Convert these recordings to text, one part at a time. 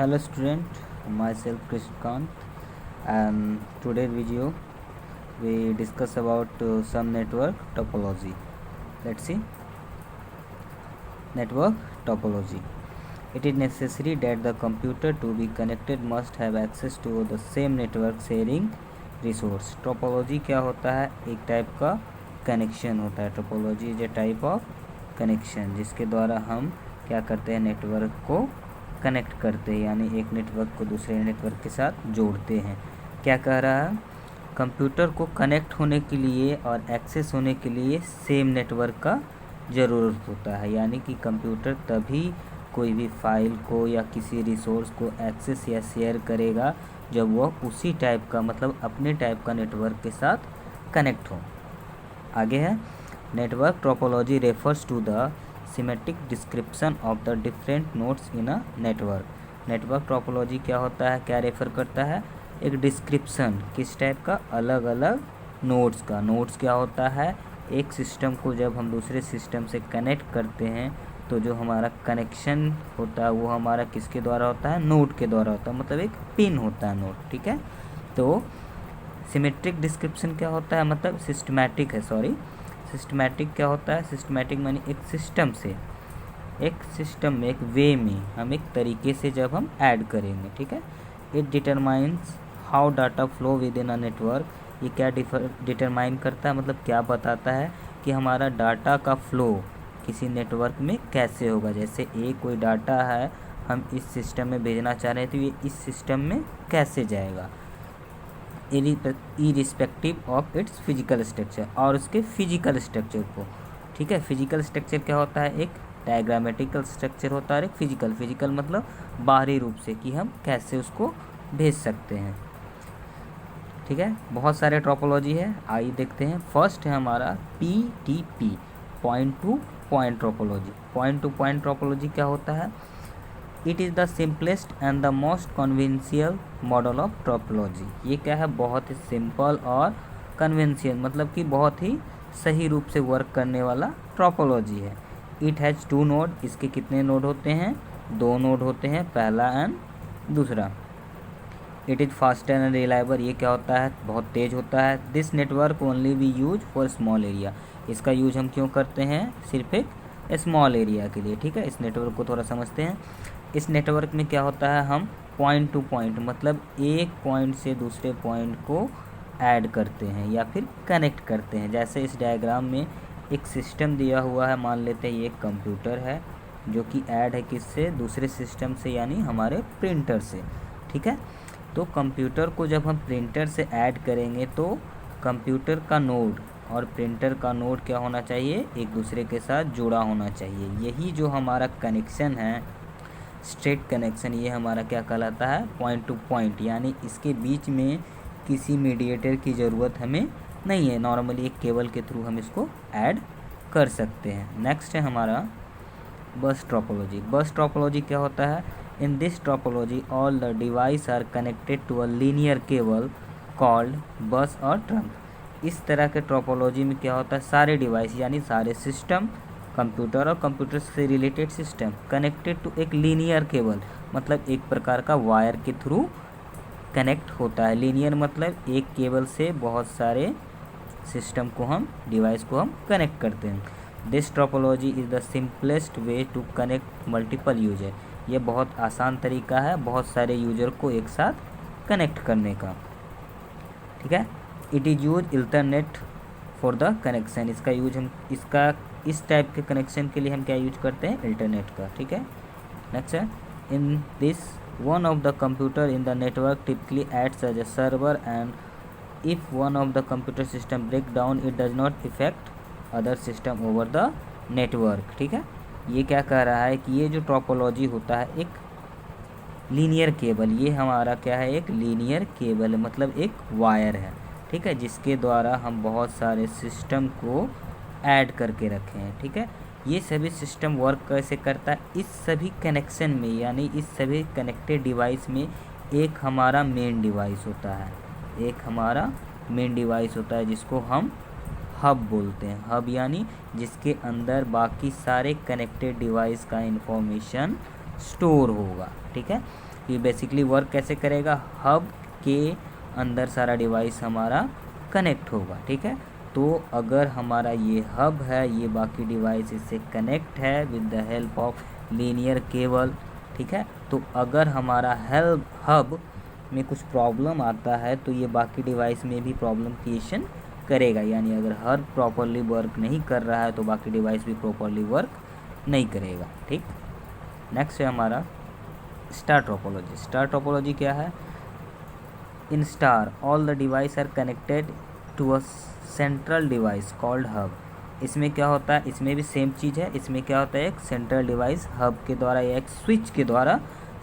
Hello student, myself Krishkant, and today's video we discuss about some network topology. Let's see. Network topology. It is necessary that the computer to be connected must have access to the same network sharing resource. Topology क्या होता है? एक type का connection होता है. Topology is a type of connection जिसके द्वारा हम क्या करते हैं, नेटवर्क को कनेक्ट करते हैं, यानी एक नेटवर्क को दूसरे नेटवर्क के साथ जोड़ते हैं. क्या कह रहा है? कंप्यूटर को कनेक्ट होने के लिए और एक्सेस होने के लिए सेम नेटवर्क का ज़रूरत होता है. यानी कि कंप्यूटर तभी कोई भी फाइल को या किसी रिसोर्स को एक्सेस या शेयर करेगा जब वह उसी टाइप का, मतलब अपने टाइप का नेटवर्क के साथ कनेक्ट हो. आगे है, network topology refers to the symmetric description of the different nodes in a network. Network topology क्या होता है, क्या रेफर करता है? एक डिस्क्रिप्शन, किस टाइप का? अलग अलग नोड्स का. नोड्स क्या होता है? एक सिस्टम को जब हम दूसरे सिस्टम से कनेक्ट करते हैं तो जो हमारा कनेक्शन होता है वो हमारा किसके द्वारा होता है? नोड के द्वारा होता है, मतलब एक पिन होता है नोड. ठीक है, तो सिमेट्रिक डिस्क्रिप्शन क्या होता है? मतलब सिस्टमैटिक है, सॉरी, सिस्टमैटिक क्या होता है? सिस्टमैटिक मानी एक सिस्टम से, एक सिस्टम में, एक वे में, हम एक तरीके से जब हम ऐड करेंगे. ठीक है, it determines how data flow with in a network. ये क्या डिटरमाइन करता है, मतलब क्या बताता है कि हमारा डाटा का फ्लो किसी नेटवर्क में कैसे होगा. जैसे कोई डाटा है, हम इस सिस्टम में भेजना चाह रहे हैं तो ये इस सिस्टम में कैसे जाएगा, irrespective of its physical structure, और उसके फिजिकल स्ट्रक्चर को. ठीक है, फिजिकल स्ट्रक्चर क्या होता है? एक डायग्रामेटिकल स्ट्रक्चर होता है, एक फिजिकल मतलब बाहरी रूप से कि हम कैसे उसको भेज सकते हैं. ठीक है, बहुत सारे ट्रोपोलॉजी है, आइए देखते हैं. फर्स्ट है हमारा PTP, point to point topology. Point to point topology क्या होता है? It is the simplest and the most conventional model of topology. ये क्या है? बहुत ही सिंपल और कन्वेंशियल, मतलब कि बहुत ही सही रूप से वर्क करने वाला ट्रोपोलॉजी है. It has 2 node. इसके कितने नोड होते हैं? 2 नोड होते हैं, पहला एंड दूसरा. It is faster and reliable. ये क्या होता है? बहुत तेज़ होता है. This network only we use for small area. इसका यूज हम क्यों करते हैं? सिर्फ एक स्मॉल एरिया के लिए. ठीक है, इस नेटवर्क को थोड़ा समझते हैं. इस नेटवर्क में क्या होता है? हम पॉइंट टू पॉइंट, मतलब एक पॉइंट से दूसरे पॉइंट को ऐड करते हैं या फिर कनेक्ट करते हैं. जैसे इस डायग्राम में एक सिस्टम दिया हुआ है, मान लेते हैं ये एक कंप्यूटर है जो कि ऐड है किससे? दूसरे सिस्टम से, यानी हमारे प्रिंटर से. ठीक है, तो कंप्यूटर को जब हम प्रिंटर से ऐड करेंगे तो कंप्यूटर का नोड और प्रिंटर का नोड क्या होना चाहिए? एक दूसरे के साथ जुड़ा होना चाहिए. यही जो हमारा कनेक्शन है, स्ट्रेट कनेक्शन, ये हमारा क्या कहलाता है? Point to point. यानी इसके बीच में किसी मीडिएटर की ज़रूरत हमें नहीं है. नॉर्मली एक केबल के थ्रू हम इसको ऐड कर सकते हैं. नेक्स्ट है हमारा बस ट्रोपोलॉजी. बस ट्रोपोलॉजी क्या होता है? In this topology all the device are connected to a linear cable called bus और ट्रंक. इस तरह के ट्रोपोलॉजी में क्या होता है? सारे डिवाइस यानी सारे सिस्टम, कंप्यूटर और कंप्यूटर से रिलेटेड सिस्टम कनेक्टेड टू एक लीनियर केबल, मतलब एक प्रकार का वायर के थ्रू कनेक्ट होता है. लीनियर मतलब एक केबल से बहुत सारे सिस्टम को हम, डिवाइस को हम कनेक्ट करते हैं. This topology is the simplest way to connect multiple user. ये बहुत आसान तरीका है बहुत सारे यूजर को एक साथ कनेक्ट करने का. ठीक है, it is use internet for the connection. इसका यूज हम, इसका इस टाइप के कनेक्शन के लिए हम क्या यूज करते हैं? इंटरनेट का. ठीक है, नेक्स्ट है, in this one of the computer in the network typically acts as a server and if one of the computer system break down it does not effect other system over the network. ठीक है, ये क्या कह रहा है कि ये जो ट्रोपोलॉजी होता है, एक लीनियर केबल, ये हमारा क्या है? एक लीनियर केबल, मतलब एक वायर है. ठीक है, जिसके द्वारा हम बहुत सारे सिस्टम को ऐड करके रखे हैं. ठीक है, ये सभी सिस्टम वर्क कैसे करता है? इस सभी कनेक्शन में, यानी इस सभी कनेक्टेड डिवाइस में एक हमारा मेन डिवाइस होता है. एक हमारा मेन डिवाइस होता है जिसको हम हब बोलते हैं. हब यानी जिसके अंदर बाकी सारे कनेक्टेड डिवाइस का इंफॉर्मेशन स्टोर होगा. ठीक है, तो ये बेसिकली वर्क कैसे करेगा, हब के अंदर सारा डिवाइस हमारा कनेक्ट होगा, ठीक है। तो अगर हमारा ये हब है, ये बाकी डिवाइस इससे कनेक्ट है with the help of linear cable, ठीक है। तो अगर हमारा हब में कुछ प्रॉब्लम आता है तो ये बाकी डिवाइस में भी प्रॉब्लम क्रिएशन करेगा, यानी अगर हब प्रॉपरली वर्क नहीं कर रहा है तो बाकी डिवाइस भी प्रॉपरली वर्क नहीं करेगा, ठीक। नेक्स्ट है हमारा स्टार टोपोलॉजी। स्टार टोपोलॉजी क्या है, in star all the device are connected to a central device called hub. इसमें क्या होता है, इसमें भी सेम चीज़ है। इसमें क्या होता है, एक सेंट्रल डिवाइस हब के द्वारा या एक स्विच के द्वारा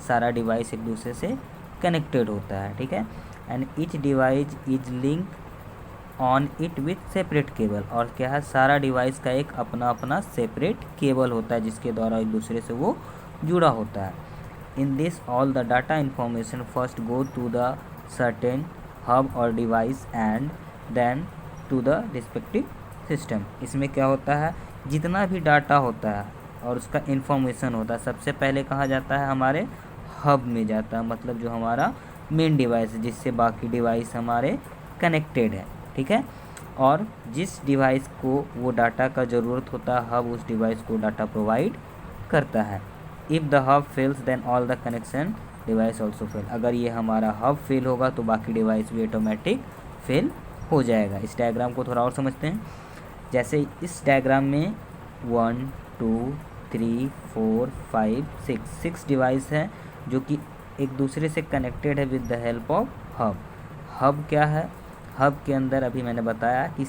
सारा डिवाइस एक दूसरे से कनेक्टेड होता है, ठीक है। And each device is link on it with separate cable, और क्या है, सारा डिवाइस का एक अपना अपना सेपरेट केबल होता है जिसके द्वारा एक दूसरे से वो जुड़ा होता है। In this all the data information first go to the certain hub और device and then to the respective system. इसमें क्या होता है, जितना भी डाटा होता है और उसका इन्फॉर्मेशन होता है सबसे पहले कहाँ जाता है, हमारे हब में जाता है, मतलब जो हमारा मेन डिवाइस है जिससे बाकी डिवाइस हमारे कनेक्टेड है, ठीक है। और जिस डिवाइस को वो डाटा का ज़रूरत होता है हब उस डिवाइस को डाटा प्रोवाइड करता है। If the hub fails then all the connection device also fail. अगर ये हमारा हब फेल होगा तो बाकी डिवाइस भी ऑटोमेटिक फेल हो जाएगा। इस डायग्राम को थोड़ा और समझते हैं। जैसे इस डायग्राम में 1 2 3 4 5 6 डिवाइस है जो कि एक दूसरे से कनेक्टेड है with the help of hub. Hub क्या है, हब के अंदर अभी मैंने बताया कि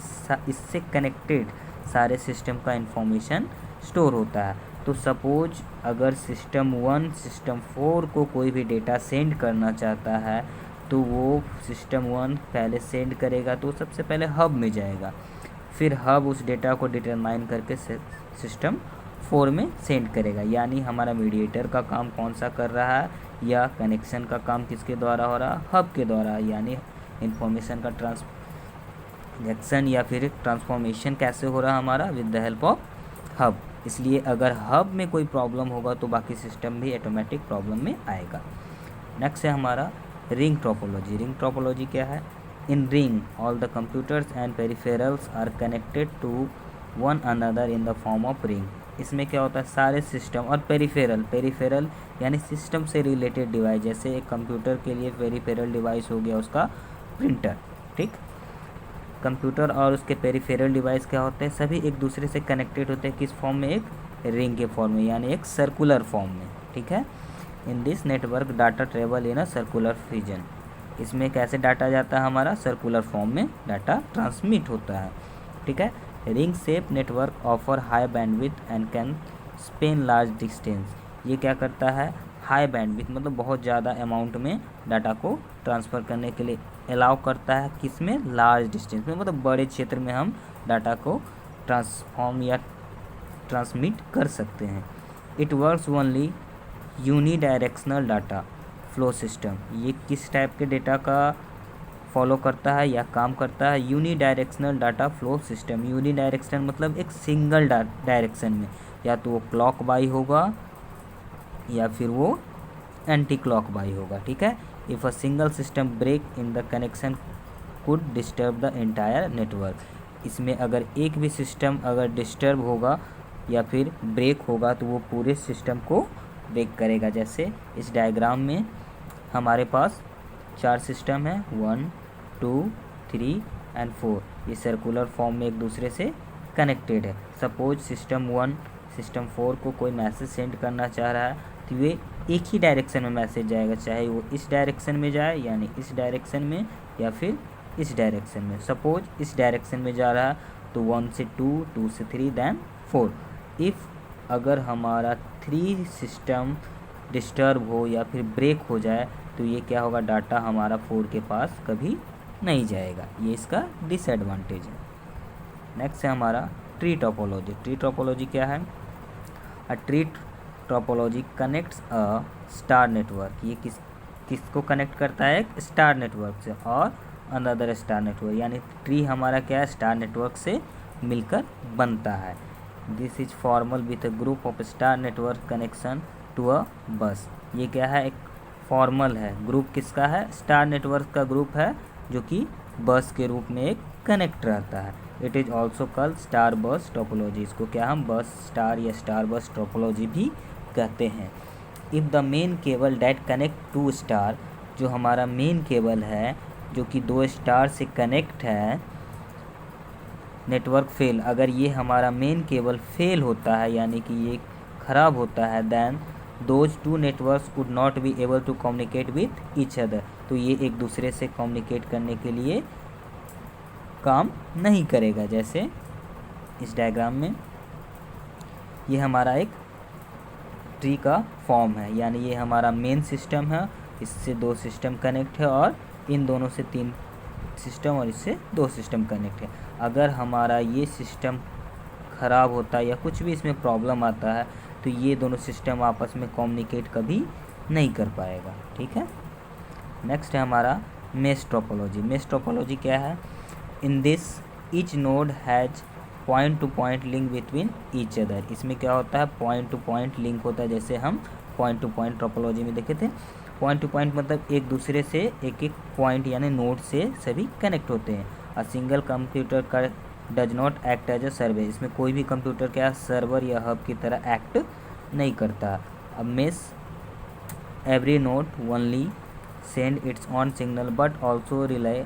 इससे कनेक्टेड सारे सिस्टम का इंफॉर्मेशन स्टोर होता है। तो सपोज अगर सिस्टम 1 सिस्टम 4 को कोई भी डेटा सेंड करना चाहता है तो वो सिस्टम 1 पहले सेंड करेगा तो सबसे पहले हब में जाएगा, फिर हब उस डेटा को डिटरमाइन करके सिस्टम 4 में सेंड करेगा। यानी हमारा मीडिएटर का काम कौन सा कर रहा है, या कनेक्शन का काम किसके द्वारा हो रहा है, हब के द्वारा। यानी इंफॉर्मेशन का ट्रांसजेक्शन या फिर ट्रांसफॉर्मेशन कैसे हो रहा है हमारा, with the help of hub. इसलिए अगर हब में कोई प्रॉब्लम होगा तो बाकी सिस्टम भी ऑटोमेटिक प्रॉब्लम में आएगा। नेक्स्ट है हमारा रिंग टोपोलॉजी। रिंग टोपोलॉजी क्या है, in ring all the computers and peripherals are connected to one another in the form of ring. इसमें क्या होता है, सारे सिस्टम और पेरिफेरल यानी सिस्टम से रिलेटेड डिवाइस, जैसे एक कंप्यूटर के लिए पेरिफेरल डिवाइस हो गया उसका प्रिंटर, ठीक। कंप्यूटर और उसके पेरिफेरल डिवाइस क्या होते हैं, सभी एक दूसरे से कनेक्टेड होते हैं किस फॉर्म में, एक रिंग के फॉर्म में, यानी एक सर्कुलर फॉर्म में, ठीक है। In this network data travel in a circular region. इसमें कैसे डाटा जाता है हमारा, सर्कुलर फॉर्म में डाटा ट्रांसमिट होता है, ठीक है। Ring shape network offer high bandwidth and can Spain large distance. ये क्या करता है, हाई बैंडविड्थ मतलब बहुत ज़्यादा अमाउंट में डाटा को ट्रांसफ़र करने के लिए अलाउ करता है, किस में, लार्ज डिस्टेंस में, मतलब बड़े क्षेत्र में हम डाटा को ट्रांसफॉर्म या ट्रांसमिट कर सकते हैं। It works only unidirectional data flow system. ये किस टाइप के डेटा का फॉलो करता है या काम करता है, unidirectional data flow system. Unidirectional मतलब एक सिंगल डायरेक्शन में, या तो वो क्लॉक बाई होगा या फिर वो एंटी क्लॉक बाई होगा, ठीक है। If a single system break in the connection could disturb the entire network. इसमें अगर एक भी सिस्टम अगर डिस्टर्ब होगा या फिर ब्रेक होगा तो वो पूरे सिस्टम को ब्रेक करेगा। जैसे इस डायग्राम में हमारे पास 4 सिस्टम है, 1 2 3 एंड 4। ये सर्कुलर फॉर्म में एक दूसरे से कनेक्टेड है। सपोज सिस्टम 1 सिस्टम 4 को कोई मैसेज सेंड करना चाह रहा है तो ये एक ही डायरेक्शन में मैसेज जाएगा, चाहे वो इस डायरेक्शन में जाए यानी इस डायरेक्शन में या फिर इस डायरेक्शन में। सपोज इस डायरेक्शन में जा रहा है तो 1 से 2 2 से 3 देन 4। इफ़ अगर हमारा 3 सिस्टम डिस्टर्ब हो या फिर ब्रेक हो जाए तो ये क्या होगा, डाटा हमारा 4 के पास कभी नहीं जाएगा। ये इसका डिसएडवांटेज है। नेक्स्ट है हमारा ट्री टोपोलॉजी। ट्री टोपोलॉजी क्या है, a tree topology connects a star network. ये किसको कनेक्ट करता है, एक स्टार नेटवर्क से और अनदर स्टार नेटवर्क, यानी ट्री हमारा क्या है, स्टार नेटवर्क से मिलकर बनता है। This is formal with a group of star network connection to a bus. ये क्या है, एक फॉर्मल है। ग्रुप किसका है? स्टार नेटवर्क का ग्रुप है जो कि बस के रूप में एक कनेक्ट रहता है। It is also called star बस टोपोलॉजी। इसको क्या हम बस स्टार या स्टार बस टोपोलॉजी भी कहते हैं। If the main cable that connect to star, जो हमारा मेन केबल है जो कि 2 स्टार से कनेक्ट है, नेटवर्क फेल, अगर ये हमारा मेन केबल फेल होता है यानी कि ये ख़राब होता है, then those 2 networks would not be able to communicate with each other, तो ये एक दूसरे से कम्युनिकेट करने के लिए काम नहीं करेगा। जैसे इस डायग्राम में ये हमारा एक ट्री का फॉर्म है, यानी ये हमारा मेन सिस्टम है, इससे 2 सिस्टम कनेक्ट है और इन दोनों से 3 सिस्टम और इससे 2 सिस्टम कनेक्ट है। अगर हमारा ये सिस्टम ख़राब होता है या कुछ भी इसमें प्रॉब्लम आता है तो ये दोनों सिस्टम आपस में कम्युनिकेट कभी नहीं कर पाएगा। ठीक है। नेक्स्ट है हमारा मेश टोपोलॉजी। मेश टोपोलॉजी क्या है? In this each node has point to point link between each other. इसमें क्या होता है? पॉइंट टू पॉइंट लिंक होता है, जैसे हम पॉइंट टू पॉइंट टोपोलॉजी में देखे थे। पॉइंट टू पॉइंट मतलब एक दूसरे से एक एक पॉइंट यानी नोड से सभी कनेक्ट होते हैं। अ सिंगल कंप्यूटर का does not act as a server. इसमें कोई भी कंप्यूटर क्या सर्वर या हब की तरह एक्ट नहीं करता। अब mesh every node only send it's on signal but also rely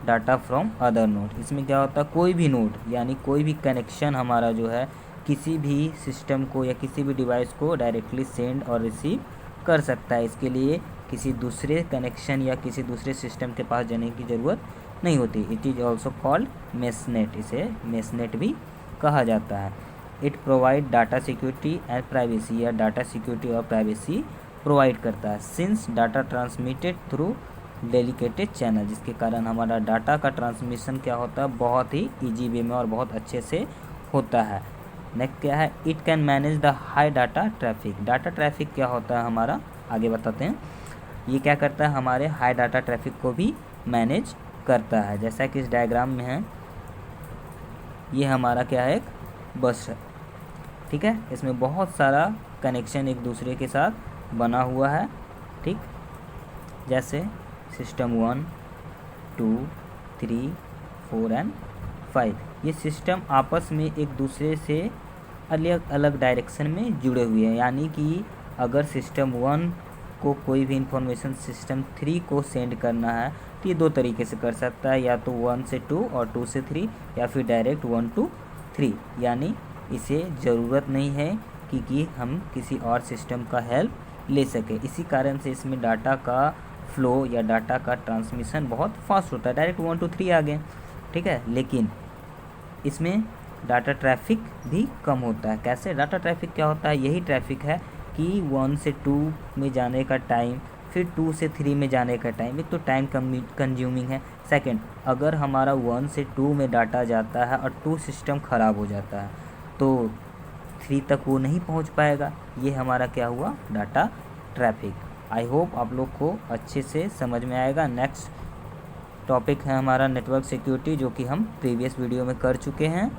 data from other node. इसमें क्या होता है? कोई भी नोड यानी कोई भी कनेक्शन हमारा जो है किसी भी सिस्टम को या किसी भी डिवाइस को डायरेक्टली सेंड और रिसीव कर सकता है। इसके लिए किसी दूसरे कनेक्शन या किसी दूसरे सिस्टम के पास जाने की ज़रूरत नहीं होती। It is also called mesh net. इसे मेशनेट भी कहा जाता है। It provide data security and privacy, या डाटा सिक्योरिटी और प्राइवेसी प्रोवाइड करता है। Since data transmitted through dedicated channel, जिसके कारण हमारा डाटा का ट्रांसमिशन क्या होता है? बहुत ही ईजी वे में और बहुत अच्छे से होता है। नेक्स्ट क्या है? It can manage the high data traffic. Data traffic क्या होता है हमारा? आगे बताते हैं। ये क्या करता है? हमारे हाई डाटा ट्रैफिक को भी मैनेज करता है। जैसा कि इस डायग्राम में है, ये हमारा क्या है? एक बस है। ठीक है। इसमें बहुत सारा कनेक्शन एक दूसरे के साथ बना हुआ है। ठीक, जैसे सिस्टम 1, 2, 3, 4 एंड 5। ये सिस्टम आपस में एक दूसरे से अलग अलग डायरेक्शन में जुड़े हुए हैं, यानी कि अगर सिस्टम 1 को कोई भी इंफॉर्मेशन सिस्टम 3 को सेंड करना है तो ये 2 तरीके से कर सकता है, या तो 1 से 2 और 2 से 3, या फिर डायरेक्ट 1 to 3। यानी इसे ज़रूरत नहीं है कि हम किसी और सिस्टम का हेल्प ले सके। इसी कारण से इसमें डाटा का फ्लो या डाटा का ट्रांसमिशन बहुत फास्ट होता है। डायरेक्ट 1 to 3 आ गए। ठीक है। लेकिन इसमें डाटा ट्रैफिक भी कम होता है। कैसे? डाटा ट्रैफिक क्या होता है? यही ट्रैफिक है कि 1 से 2 में जाने का टाइम, फिर 2 से 3 में जाने का टाइम, एक तो टाइम कंज्यूमिंग है। सेकंड, अगर हमारा 1 से 2 में डाटा जाता है और 2 सिस्टम ख़राब हो जाता है तो 3 तक वो नहीं पहुंच पाएगा। ये हमारा क्या हुआ? Data traffic. आई होप आप लोग को अच्छे से समझ में आएगा। नेक्स्ट टॉपिक है हमारा नेटवर्क सिक्योरिटी, जो कि हम प्रीवियस वीडियो में कर चुके हैं।